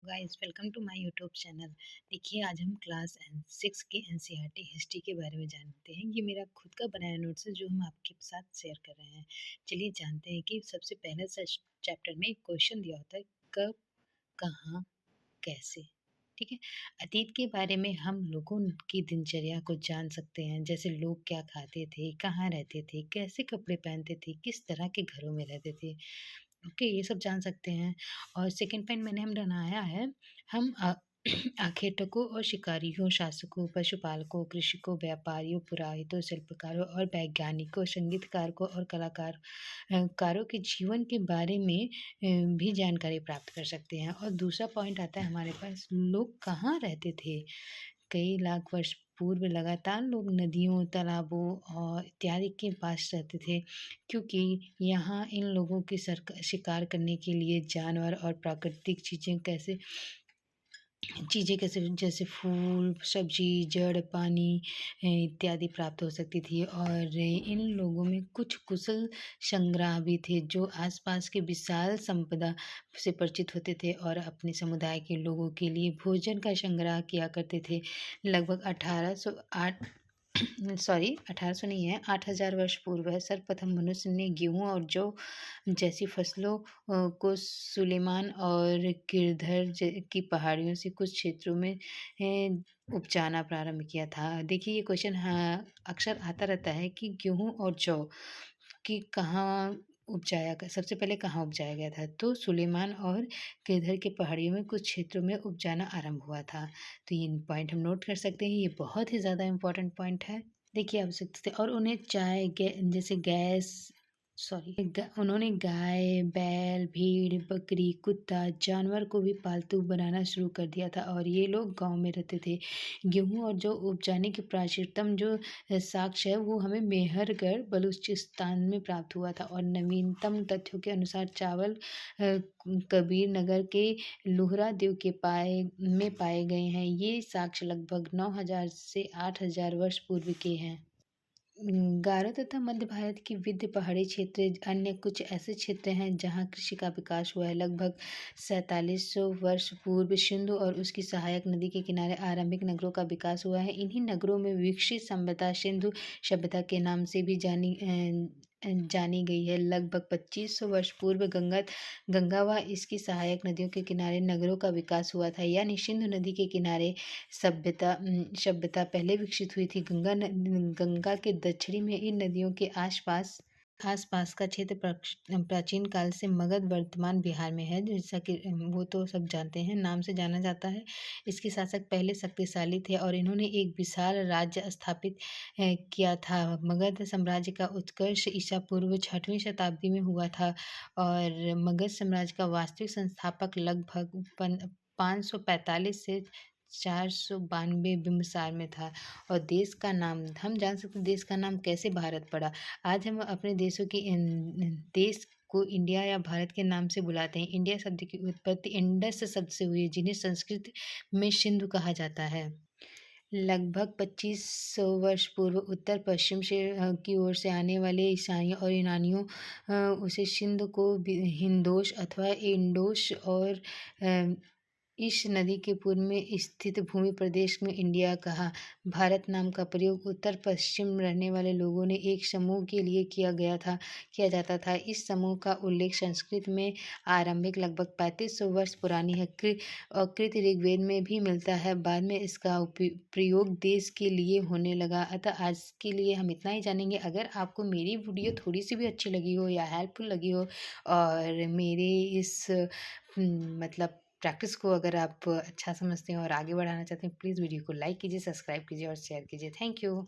Guys, welcome to my YouTube channel. देखिए, आज हम क्लास 6 के एनसीईआरटी हिस्ट्री के बारे में जानते हैं। ये मेरा खुद का बनाया नोट्स है जो हम आपके साथ शेयर कर रहे हैं। चलिए जानते हैं कि सबसे पहले चैप्टर में एक क्वेश्चन दिया होता है, कब, कहाँ, कैसे। ठीक है। अतीत के बारे में हम लोगों की दिनचर्या को जान सकते हैं, जैसे लोग क्या खाते थे, कहाँ रहते थे, कैसे कपड़े पहनते थे, किस तरह के घरों में रहते थे। ओके, ये सब जान सकते हैं। और सेकंड पॉइंट मैंने हम बनाया है, हम आखेटकों और शिकारियों, शासकों, पशुपालकों, कृषकों, व्यापारियों, पुरोहितों, शिल्पकारों और वैज्ञानिकों, संगीतकारों और कारों के जीवन के बारे में भी जानकारी प्राप्त कर सकते हैं। और दूसरा पॉइंट आता है हमारे पास, लोग कहाँ रहते थे। कई लाख वर्ष पूर्व लगातार लोग नदियों, तालाबों और इत्यादि के पास रहते थे, क्योंकि यहाँ इन लोगों की शिकार करने के लिए जानवर और प्राकृतिक चीज़ें कैसे जैसे फूल, सब्जी, जड़, पानी इत्यादि प्राप्त हो सकती थी। और इन लोगों में कुछ कुशल संग्राह भी थे जो आसपास के विशाल संपदा से परिचित होते थे और अपने समुदाय के लोगों के लिए भोजन का संग्रह किया करते थे। लगभग 1808 सॉरी 1800 नहीं है, 8000 वर्ष पूर्व है, सर्वप्रथम मनुष्य ने गेहूं और जौ जैसी फसलों को सुलेमान और की पहाड़ियों से कुछ क्षेत्रों में उपजाना प्रारंभ किया था। देखिए, ये क्वेश्चन हाँ अक्सर आता रहता है कि गेहूं और जौ कि कहाँ सबसे पहले कहाँ उपजाया गया था। तो सुलेमान और किरधर के पहाड़ियों में कुछ क्षेत्रों में उपजाना आरंभ हुआ था। तो ये पॉइंट हम नोट कर सकते हैं, ये बहुत ही ज़्यादा इम्पोर्टेंट पॉइंट है। देखिए, आप सकते थे। और उन्हें जैसे गैस उन्होंने गाय, बैल, भेड़, बकरी, कुत्ता, जानवर को भी पालतू बनाना शुरू कर दिया था और ये लोग गांव में रहते थे। गेहूं और जो उपजाने के प्राचीनतम जो साक्ष्य है वो हमें मेहरगढ़ बलूचिस्तान में प्राप्त हुआ था। और नवीनतम तथ्यों के अनुसार चावल कबीर नगर के लोहरा देव के पाए गए हैं। ये साक्ष्य लगभग 9000 से 8000 वर्ष पूर्व के हैं। गारो तथा मध्य भारत की विंध्य पहाड़ी क्षेत्र अन्य कुछ ऐसे क्षेत्र हैं जहां कृषि का विकास हुआ है। लगभग 4700 वर्ष पूर्व सिंधु और उसकी सहायक नदी के किनारे आरंभिक नगरों का विकास हुआ है। इन्हीं नगरों में विकसित सभ्यता सिंधु सभ्यता के नाम से भी जानी गई है। लगभग 2500 वर्ष पूर्व गंगा व इसकी सहायक नदियों के किनारे नगरों का विकास हुआ था, यानी सिंधु नदी के किनारे सभ्यता पहले विकसित हुई थी। गंगा के दक्षिणी में इन नदियों के आसपास का क्षेत्र प्राचीन काल से मगध वर्तमान बिहार में है, जैसा कि वो तो सब जानते हैं, नाम से जाना जाता है। इसके शासक पहले शक्तिशाली थे और इन्होंने एक विशाल राज्य स्थापित किया था। मगध साम्राज्य का उत्कर्ष ईसा पूर्व 6वीं शताब्दी में हुआ था और मगध साम्राज्य का वास्तविक संस्थापक लगभग 545 से 492 बिम्बिसार में था। और देश का नाम हम जान सकते हैं, देश का नाम कैसे भारत पड़ा। आज हम अपने देश को इंडिया या भारत के नाम से बुलाते हैं। इंडिया शब्द की उत्पत्ति इंडस शब्द से हुई है, जिन्हें संस्कृत में सिंधु कहा जाता है। लगभग 2500 वर्ष पूर्व उत्तर पश्चिम की ओर से आने वाले ईसाइयों और यूनानियों उसे सिंधु को हिंदोश अथवा इंडोश और इस नदी के पूर्व में स्थित भूमि प्रदेश में इंडिया कहा। भारत नाम का प्रयोग उत्तर पश्चिम रहने वाले लोगों ने एक समूह के लिए किया जाता था। इस समूह का उल्लेख संस्कृत में आरंभिक लगभग 3500 वर्ष पुरानी है और कृत ऋग्वेद में भी मिलता है। बाद में इसका प्रयोग देश के लिए होने लगा। अतः आज के लिए हम इतना ही जानेंगे। अगर आपको मेरी वीडियो थोड़ी सी भी अच्छी लगी हो या हेल्पफुल लगी हो और मेरे इस मतलब प्रैक्टिस को अगर आप अच्छा समझते हैं और आगे बढ़ाना चाहते हैं, प्लीज़ वीडियो को लाइक कीजिए, सब्सक्राइब कीजिए और शेयर कीजिए। Thank you.